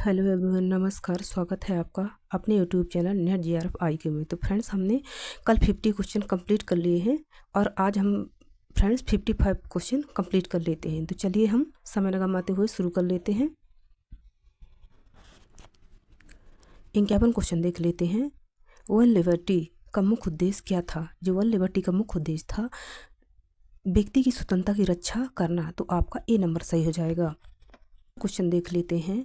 Hello everyone, नमस्कार। स्वागत है आपका अपने YouTube channel net JRF IQ में। तो फ्रेंड्स, हमने कल 50 क्वेश्चन कंप्लीट कर लिए हैं और आज हम फ्रेंड्स 55 क्वेश्चन कंप्लीट कर लेते हैं। तो चलिए हम समय लगाते हुए शुरू कर लेते हैं। 51 क्वेश्चन देख लेते हैं। वन लिबर्टी का मुख्य उद्देश्य क्या था? जो वन लिबर्टी का मुख्य उद्देश्य था व्यक्ति की स्वतंत्रता की रक्षा करना, तो आपका ए नंबर सही हो जाएगा। क्वेश्चन देख लेते हैं।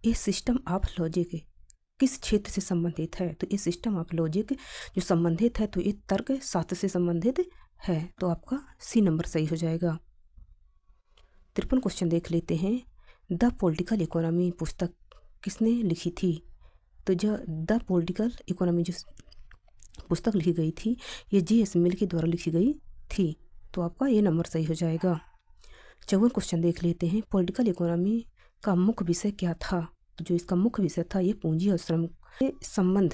ये सिस्टम ऑफ लॉजिक किस क्षेत्र से संबंधित है? तो ये सिस्टम ऑफ लॉजिक जो संबंधित है तो ये तर्क शास्त्र से संबंधित है, तो आपका सी नंबर सही हो जाएगा। 53 क्वेश्चन देख लेते हैं। द पॉलिटिकल इकोनॉमी पुस्तक किसने लिखी थी? तो जो द पॉलिटिकल इकोनॉमी जो पुस्तक लिखी गई थी ये JS मिल के द्वारा लिखी गई थी, तो आपका ये नंबर सही हो जाएगा। 54 क्वेश्चन देख लेते हैं। पॉलिटिकल इकोनॉमी का मुख्य विषय क्या था? तो जो इसका मुख्य विषय था ये पूंजी और श्रम के संबंध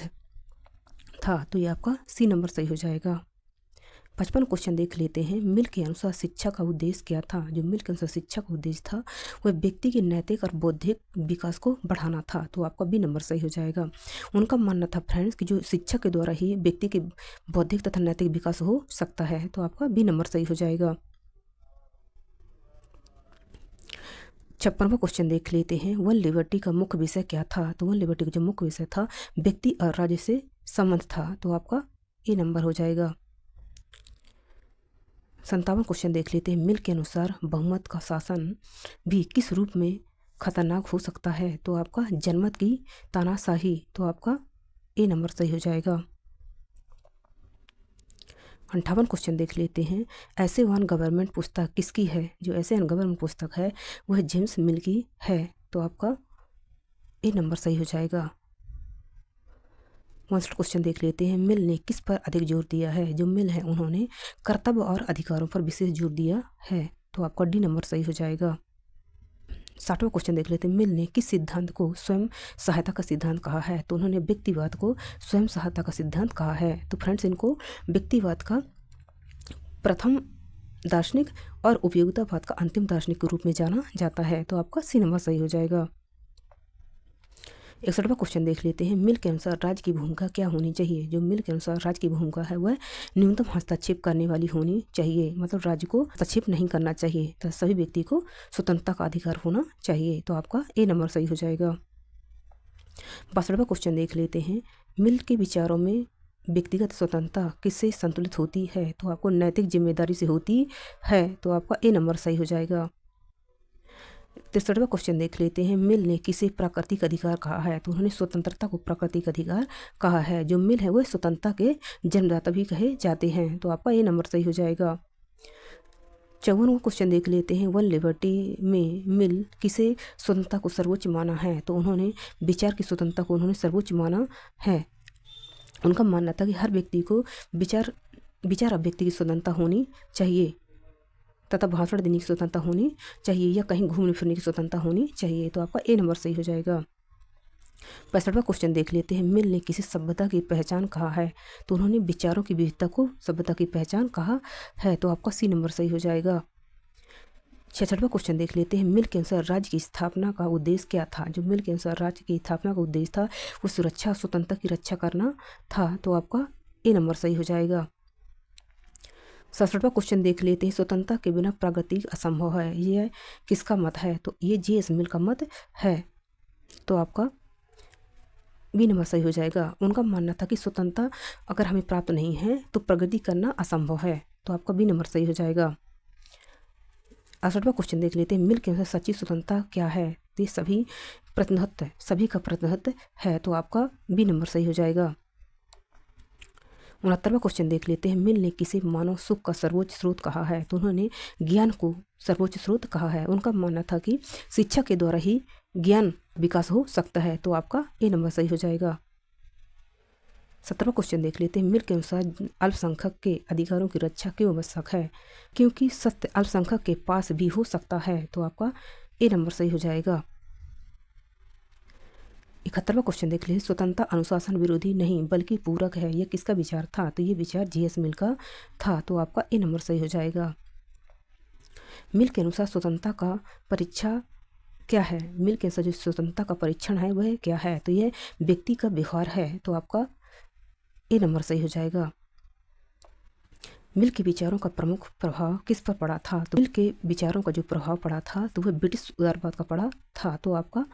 था, तो ये आपका सी नंबर सही हो जाएगा। 55 क्वेश्चन देख लेते हैं। मिल के अनुसार शिक्षा का उद्देश्य क्या था? जो मिल के अनुसार शिक्षा का उद्देश्य था वह व्यक्ति के नैतिक और बौद्धिक विकास को बढ़ाना था, तो आपका बी नंबर सही हो जाएगा। उनका मानना था फ्रेंड्स कि जो शिक्षा के द्वारा ही व्यक्ति के बौद्धिक तथा नैतिक विकास हो सकता है, तो आपका बी नंबर सही हो जाएगा। 56वां क्वेश्चन देख लेते हैं। वन लिबर्टी का मुख्य विषय क्या था? तो वन लिबर्टी का जो मुख्य विषय था व्यक्ति और राज्य से संबंध था, तो आपका ए नंबर हो जाएगा। 57वां क्वेश्चन देख लेते हैं। मिल के अनुसार बहुमत का शासन भी किस रूप में खतरनाक हो सकता है? तो आपका जनमत की तानाशाही, तो आपका ए नंबर सही हो जाएगा। 58 क्वेश्चन देख लेते हैं। ऐसे वन गवर्नमेंट पुस्तक किसकी है? जो ऐसे वन गवर्नमेंट पुस्तक है वह जेम्स मिल की है, तो आपका ए नंबर सही हो जाएगा। 62 क्वेश्चन देख लेते हैं। मिल ने किस पर अधिक जोर दिया है? जो मिल है उन्होंने कर्तव्य और अधिकारों पर विशेष जोर दिया है, तो आपका डी नंबर सही हो जाएगा। 60वां क्वेश्चन देख लेते हैं। मिल ने किस सिद्धांत को स्वयं सहायता का सिद्धांत कहा है? तो उन्होंने व्यक्तिवाद को स्वयं सहायता का सिद्धांत कहा है। तो फ्रेंड्स, इनको व्यक्तिवाद का प्रथम दार्शनिक और उपयोगितावाद का अंतिम दार्शनिक के रूप में जाना जाता है, तो आपका सी नंबर सही हो जाएगा। 61वां क्वेश्चन देख लेते हैं। मिल के अनुसार राज्य की भूमिका क्या होनी चाहिए? जो मिल के अनुसार राज्य की भूमिका है वह न्यूनतम हस्तक्षेप करने वाली होनी चाहिए, मतलब राज्य को हस्तक्षेप नहीं करना चाहिए, तो सभी व्यक्ति को स्वतंत्रता का अधिकार होना चाहिए, तो आपका ए नंबर सही हो जाएगा। 62वां क्वेश्चन देख लेते हैं। मिल के विचारों में व्यक्तिगत स्वतंत्रता किससे संतुलित होती है? तो आपको नैतिक जिम्मेदारी से होती है, तो आपका ए नंबर सही हो जाएगा। 63वां क्वेश्चन देख लेते हैं। मिल ने किसे प्राकृतिक अधिकार कहा है? तो उन्होंने स्वतंत्रता को प्राकृतिक अधिकार कहा है। जो मिल है वह स्वतंत्रता के जन्मदाता भी कहे जाते हैं, तो आपका ए नंबर सही हो जाएगा। 54वां क्वेश्चन देख लेते हैं। वन लिबर्टी में मिल किसे स्वतंत्रता को सर्वोच्च माना है? तो उन्होंने विचार की स्वतंत्रता को उन्होंने सर्वोच्च माना है। उनका मानना था कि हर व्यक्ति को विचार अभिव्यक्ति की स्वतंत्रता होनी चाहिए तथा भाषण देने की स्वतंत्रता होनी चाहिए या कहीं घूमने फिरने की स्वतंत्रता होनी चाहिए, तो आपका ए नंबर सही हो जाएगा। 65वां क्वेश्चन देख लेते हैं। मिल ने किसी सभ्यता की पहचान कहा है? तो उन्होंने विचारों की विविधता को सभ्यता की पहचान कहा है, तो आपका सी नंबर सही हो जाएगा। 66वां क्वेश्चन देख लेते हैं। मिल के अनुसार राज्य की स्थापना का उद्देश्य क्या था? जो मिल के अनुसार राज्य की स्थापना का उद्देश्य था वो सुरक्षा और स्वतंत्रता की रक्षा करना था, तो आपका ए नंबर सही हो जाएगा। 67वां क्वेश्चन देख लेते हैं। स्वतंत्रता के बिना प्रगति असंभव है, ये किसका मत है? तो ये JS मिल का मत है, तो आपका बी नंबर सही हो जाएगा। उनका मानना था कि स्वतंत्रता अगर हमें प्राप्त नहीं है तो प्रगति करना असंभव है, तो आपका बी नंबर सही हो जाएगा। 68वां क्वेश्चन देख लेते हैं। मिल के अनुसार सच्ची स्वतंत्रता क्या है? तो ये सभी का प्रतिनिधित्व है, तो आपका बी नंबर सही हो जाएगा। 69वां क्वेश्चन देख लेते हैं। मिल ने किसे मानव सुख का सर्वोच्च स्रोत कहा है? तो उन्होंने ज्ञान को सर्वोच्च स्रोत कहा है। उनका मानना था कि शिक्षा के द्वारा ही ज्ञान विकास हो सकता है, तो आपका ए नंबर सही हो जाएगा। 70वां क्वेश्चन देख लेते हैं। मिल के अनुसार अल्पसंख्यक के अधिकारों की रक्षा क्यों आवश्यक है? क्योंकि सत्य अल्पसंख्यक के पास भी हो सकता है, तो आपका ए नंबर सही हो जाएगा। 71वां क्वेश्चन देख लीजिए। स्वतंत्रता अनुशासन विरोधी नहीं बल्कि पूरक है, यह किसका विचार था? तो ये विचार JS मिल का था, तो आपका ए नंबर सही हो जाएगा। मिल के अनुसार स्वतंत्रता का परीक्षा क्या है? मिल के अनुसार जो स्वतंत्रता का परीक्षण है वह क्या है? तो यह व्यक्ति का व्यवहार है, तो आपका ए नंबर सही हो जाएगा। मिल के विचारों का प्रमुख प्रभाव किस पर पड़ा था? तो मिल के विचारों का जो प्रभाव पड़ा था तो वह ब्रिटिश उदारवाद का पड़ा था, तो आपका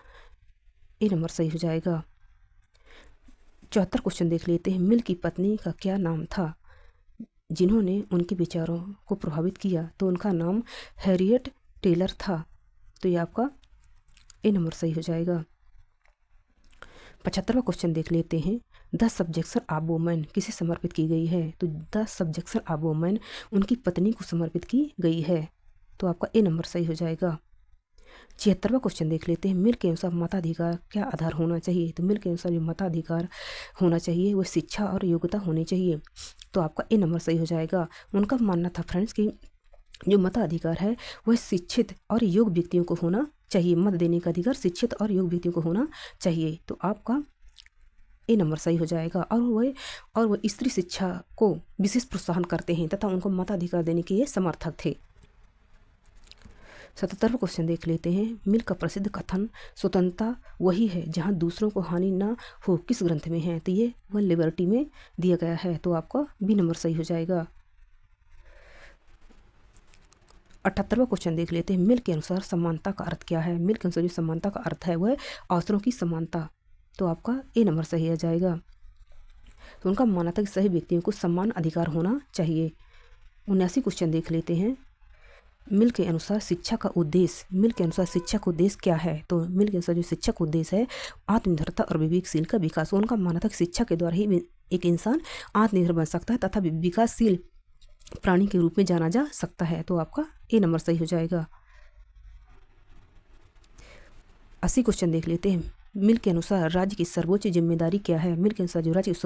ए नंबर सही हो जाएगा। 74 क्वेश्चन देख लेते हैं। मिल की पत्नी का क्या नाम था जिन्होंने उनके विचारों को प्रभावित किया? तो उनका नाम हैरियट टेलर था, तो ये आपका ए नंबर सही हो जाएगा। 75वां क्वेश्चन देख लेते हैं। द सब्जेक्शन ऑफ वुमेन किसे समर्पित की गई है? तो द सब्जेक्शन ऑफ वुमेन उनकी पत्नी को समर्पित की गई है, तो आपका ए नंबर सही हो जाएगा। 76वां क्वेश्चन देख लेते हैं। मिल के अनुसार मताधिकार क्या आधार होना चाहिए? तो मिल के अनुसार जो मताधिकार होना चाहिए वह शिक्षा और योग्यता होनी चाहिए, तो आपका ए नंबर सही हो जाएगा। उनका मानना था फ्रेंड्स कि जो मताधिकार है वह शिक्षित और योग्य व्यक्तियों को होना चाहिए। मत देने का अधिकार शिक्षित और योग्य व्यक्तियों को होना चाहिए, तो आपका ए नंबर सही हो जाएगा। और वह स्त्री शिक्षा को विशेष प्रोत्साहन करते हैं तथा उनको मताधिकार देने के ये समर्थक थे। 77वां क्वेश्चन देख लेते हैं। मिल का प्रसिद्ध कथन स्वतंत्रता वही है जहां दूसरों को हानि ना हो किस ग्रंथ में है? तो ये वह लिबर्टी में दिया गया है, तो आपका बी नंबर सही हो जाएगा। 78वां क्वेश्चन देख लेते हैं। मिल के अनुसार समानता का अर्थ क्या है? मिल के अनुसार जो समानता का अर्थ है वह अवसरों की समानता, तो आपका ए नंबर सही आ जाएगा। तो उनका मानना था कि सभी व्यक्तियों को समान अधिकार होना चाहिए। 79 क्वेश्चन देख लेते हैं। मिल के अनुसार शिक्षा का उद्देश्य, मिल के अनुसार शिक्षा का उद्देश्य क्या है? तो मिल के अनुसार जो शिक्षा का उद्देश्य है आत्मनिर्भरता और विवेकशील का विकास। उनका मानना था कि शिक्षा के द्वारा ही एक इंसान आत्मनिर्भर बन सकता है तथा विकासशील प्राणी के रूप में जाना जा सकता है, तो आपका ए नंबर सही हो जाएगा। 80 क्वेश्चन देख लेते हैं। मिल के अनुसार राज्य की सर्वोच्च जिम्मेदारी क्या है? मिल के अनुसार जो राज्य की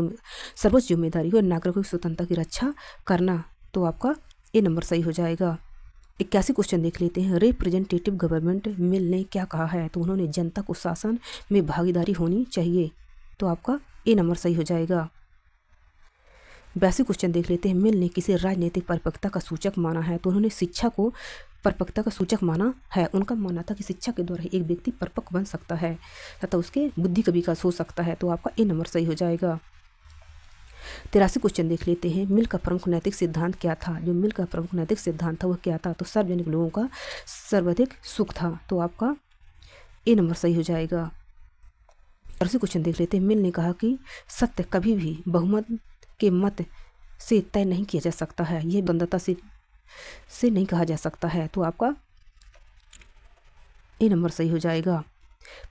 सर्वोच्च जिम्मेदारी है नागरिकों की स्वतंत्रता की रक्षा करना, तो आपका ए नंबर सही हो जाएगा। 81 क्वेश्चन देख लेते हैं। रिप्रेजेंटेटिव गवर्नमेंट मिल ने क्या कहा है? तो उन्होंने जनता को शासन में भागीदारी होनी चाहिए, तो आपका ए नंबर सही हो जाएगा। 82 क्वेश्चन देख लेते हैं। मिल ने किसे राजनीतिक परिपक्वता का सूचक माना है? तो उन्होंने शिक्षा को परिपक्वता का सूचक माना है। उनका मानना था कि शिक्षा के द्वारा एक व्यक्ति परिपक्व बन सकता है तथा उसके बुद्धि का विकास हो सकता है, तो आपका ए नंबर सही हो जाएगा। 83 क्वेश्चन देख लेते हैं। मिल का प्रमुख नैतिक सिद्धांत क्या था? जो मिल का प्रमुख नैतिक सिद्धांत था वह क्या था? तो सार्वजनिक लोगों का सर्वाधिक सुख था, तो आपका ए नंबर सही हो जाएगा। 84 क्वेश्चन देख लेते हैं। मिल ने कहा कि सत्य कभी भी बहुमत के मत से तय नहीं किया जा सकता है, यह बंधता से नहीं कहा जा सकता है, तो आपका ए नंबर सही हो जाएगा।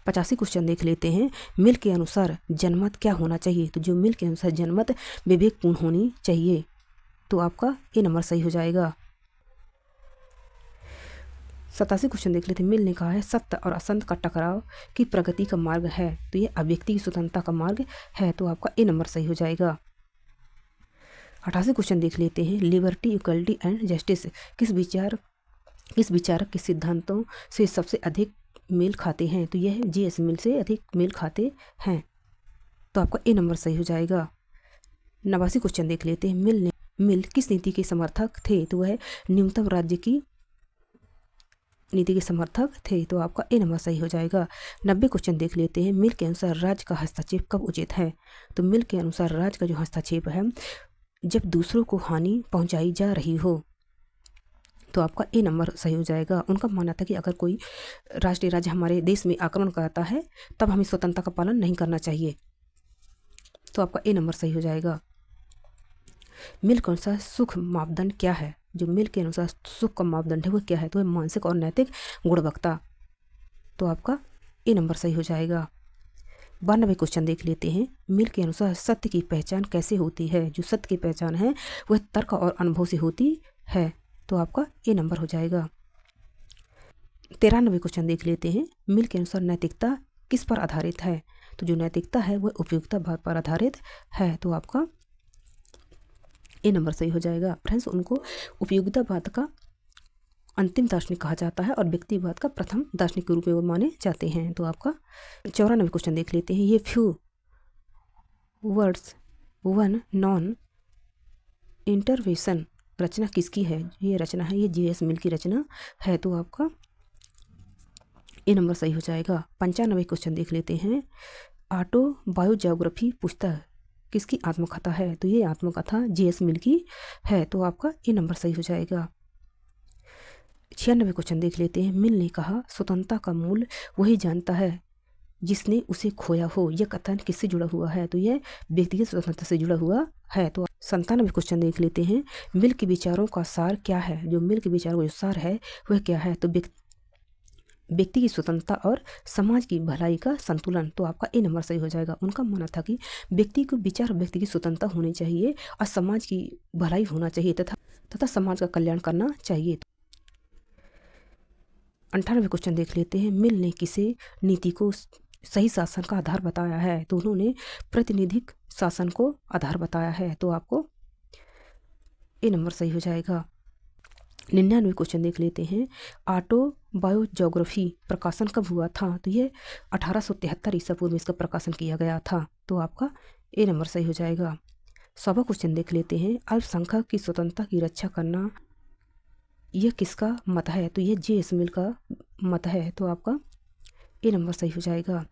85 क्वेश्चन देख लेते हैं। मिल के अनुसार जनमत क्या होना चाहिए? तो जो मिल के अनुसार जनमत विवेकपूर्ण होनी चाहिए, तो आपका ए नंबर सही हो जाएगा। 87 क्वेश्चन देख लेते हैं। मिल ने कहा है सत्य और असंत का टकराव की प्रगति का मार्ग है, तो ये अव्यक्ति की स्वतंत्रता का मार्ग है, तो आपका ए नंबर सही हो जाएगा। 88 क्वेश्चन देख लेते हैं। लिबर्टी इक्वलिटी एंड जस्टिस किस विचारक के सिद्धांतों से सबसे अधिक मेल खाते हैं? तो यह J.S. मिल से अधिक मेल खाते हैं, तो आपका ए नंबर सही हो जाएगा। 89 क्वेश्चन देख लेते हैं। मिल किस नीति के समर्थक थे? तो वह न्यूनतम राज्य की नीति के समर्थक थे, तो आपका ए नंबर सही हो जाएगा। 90 क्वेश्चन देख लेते हैं। मिल के अनुसार राज्य का हस्तक्षेप कब उचित है? तो मिल के अनुसार राज्य का जो हस्तक्षेप है जब दूसरों को हानि पहुंचाई जा रही हो, तो आपका ए नंबर सही हो जाएगा। उनका मानना था कि अगर कोई राष्ट्रीय राज्य हमारे देश में आक्रमण करता है तब हमें स्वतंत्रता का पालन नहीं करना चाहिए, तो आपका ए नंबर सही हो जाएगा। मिल के अनुसार सुख मापदंड क्या है? जो मिल के अनुसार सुख का मापदंड है वो क्या है? तो वह मानसिक और नैतिक गुणवत्ता, तो आपका ए नंबर सही हो जाएगा। 92 क्वेश्चन देख लेते हैं। मिल के अनुसार सत्य की पहचान कैसे होती है? जो सत्य की पहचान है वह तर्क और अनुभव से होती है, तो आपका ए नंबर हो जाएगा। 93 क्वेश्चन देख लेते हैं। मिल के अनुसार नैतिकता किस पर आधारित है? तो जो नैतिकता है वह उपयोगिता पर आधारित है, तो आपका ए नंबर सही हो जाएगा। फ्रेंड्स, उनको उपयोगितावाद का अंतिम दार्शनिक कहा जाता है और व्यक्तिवाद का प्रथम दार्शनिक के रूप में वो माने जाते हैं, तो आपका 94 क्वेश्चन देख लेते हैं। ये few words one non intervention रचना किसकी है? ये रचना है ये J.S. मिल की रचना है, तो आपका ए नंबर सही हो जाएगा। 95 क्वेश्चन देख लेते हैं। ऑटोबायोग्राफी पुस्तक किसकी आत्मकथा है? तो ये आत्मकथा जे.एस. मिल की है, तो आपका ए नंबर सही हो जाएगा। 96 क्वेश्चन देख लेते हैं। मिल ने कहा स्वतंत्रता का मूल वही जानता है जिसने उसे खोया हो। यह कथन किससे जुड़ा हुआ है? तो यह व्यक्तिगत स्वतंत्रता से जुड़ा हुआ है। तो 97 क्वेश्चन देख लेते हैं। मिल के विचारों का सार क्या है? जो मिल के विचारों का जो सार है वह क्या है? तो व्यक्ति की स्वतंत्रता और समाज की भलाई का संतुलन, तो आपका ए नंबर सही हो जाएगा। उनका मानना था कि व्यक्ति को विचार और व्यक्ति की स्वतंत्रता होनी चाहिए और समाज की भलाई होना चाहिए तथा समाज का कल्याण करना चाहिए। 98 क्वेश्चन देख लेते हैं। मिल ने किसे नीति को सही शासन का आधार बताया है? तो उन्होंने प्रातिनिधिक शासन को आधार बताया है, तो आपको ए नंबर सही हो जाएगा। 99 क्वेश्चन देख लेते हैं। ऑटोबायोग्राफी प्रकाशन कब हुआ था? तो ये 1873 ईसा पूर्व में इसका प्रकाशन किया गया था, तो आपका ए नंबर सही हो जाएगा। 100 क्वेश्चन देख लेते हैं। अल्पसंख्यक की स्वतंत्रता की रक्षा करना यह किसका मत है? तो यह जे.एस. मिल का मत है, तो आपका ए नंबर सही हो जाएगा।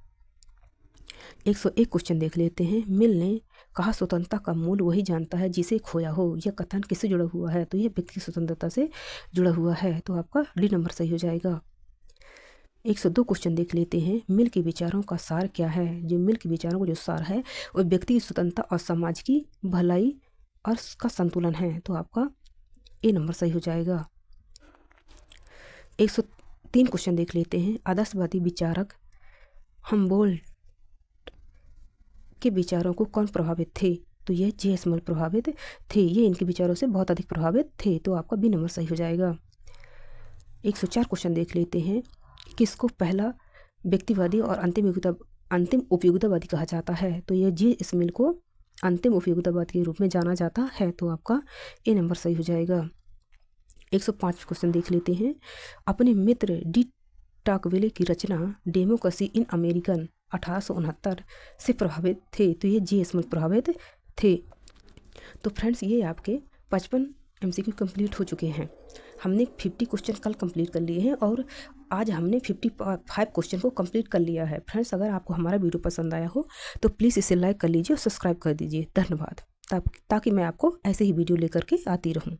101 क्वेश्चन देख लेते हैं। मिल ने कहा स्वतंत्रता का मूल वही जानता है जिसे खोया हो। यह कथन किससे जुड़ा हुआ है? तो यह व्यक्ति की स्वतंत्रता से जुड़ा हुआ है, तो आपका डी नंबर सही हो जाएगा। 102 क्वेश्चन देख लेते हैं। मिल के विचारों का सार क्या है? जो मिल के विचारों का जो सार है वो व्यक्ति की स्वतंत्रता और समाज की भलाई और का संतुलन है, तो आपका ए नंबर सही हो जाएगा। 103 क्वेश्चन देख लेते हैं। आदर्शवादी विचारक हमबोल्ट के विचारों को कौन प्रभावित थे? तो यह जे.एस. मिल प्रभावित थे। ये इनके विचारों से बहुत अधिक प्रभावित थे, तो आपका बी नंबर सही हो जाएगा। 104 क्वेश्चन देख लेते हैं। किसको पहला व्यक्तिवादी और अंतिम उपयोगितावादी कहा जाता है? तो यह जे.एस. मिल को अंतिम उपयोगितावादी के रूप में जाना जाता है, तो आपका ए नंबर सही हो जाएगा। 105 क्वेश्चन देख लेते हैं। अपने मित्र डी टॉकविले की रचना डेमोक्रेसी इन अमेरिकन 1869 से प्रभावित थे, तो ये जे.एस. मिल प्रभावित थे। तो फ्रेंड्स, ये आपके 55 MCQ कंप्लीट हो चुके हैं। हमने 50 क्वेश्चन कल कंप्लीट कर लिए हैं और आज हमने 55 क्वेश्चन को कंप्लीट कर लिया है। फ्रेंड्स, अगर आपको हमारा वीडियो पसंद आया हो तो प्लीज़ इसे लाइक कर लीजिए और सब्सक्राइब कर दीजिए। धन्यवाद। ताकि मैं आपको ऐसे ही वीडियो लेकर के आती रहूँ।